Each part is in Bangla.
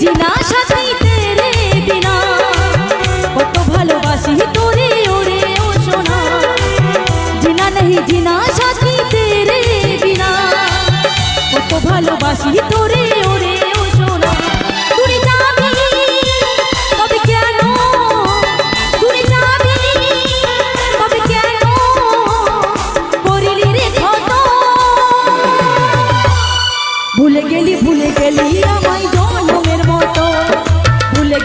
जीना साथी तेरे बिना कत भालोबासी तोरे ओरे ओ सोना जीना नहीं जीना साथी तेरे बिना कत भालोबासी तोरे ओरे ओ सोना तुरी जाबी तबे केन तुरी जाबी तबे केन करिली रे कत भूले गेली আমায় জনমের মতো ভুলে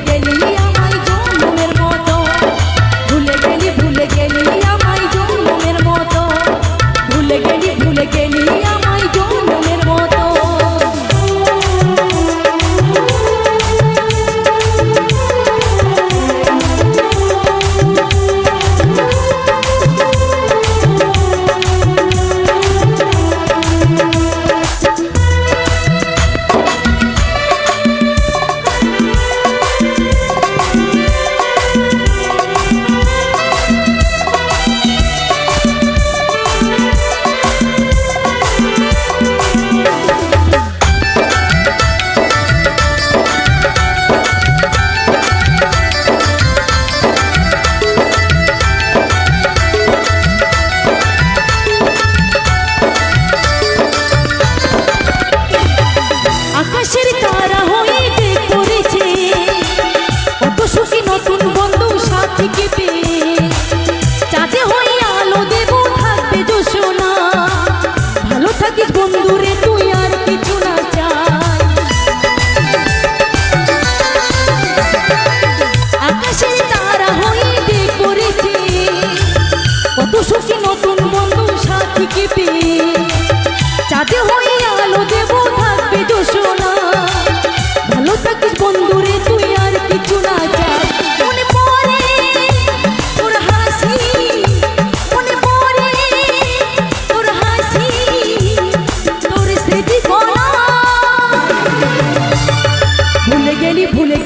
গেলি আমায় জনমের মতো ভুলে গেলি আমায় জনমের মতো ভুলে গেলি আমায় জনমের মতো আকাশের তারা হইতে পড়েছে কত সুখী নতুন বন্ধু সাথীকে পেয়ে চাঁদে হয়ে আলো দেব থাকবে জোছনা ভালো থাকিস বন্ধুরে তুই আর কিছু না চাই আকাশের তারা হইতে পড়েছে কত সুখী নতুন বন্ধু সাথীকে পেয়ে চাঁদে হয়ে আলো দেব থাকবে জোছনা ভালো থাকিস বন্ধুরে তুই আর কিছু না চাই মনে পড়ে তোর হাসি মনে পড়ে তোর হাসি তোর স্মৃতি কণা ভুলে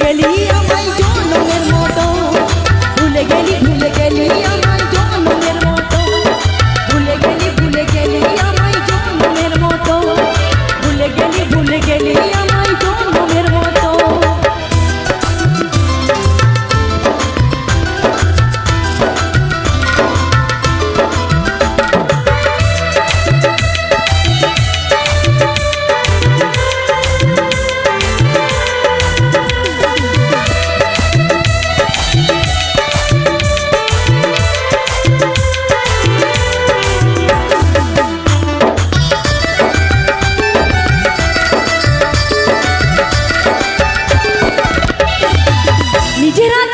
গেলি আমায় জনমের মতো ভুলে গেলি আমায় জনমের মতো ভুলে গেলি আমায় জনমের মতো ভুলে গেলি আমায় জনমের মতো নিজেরা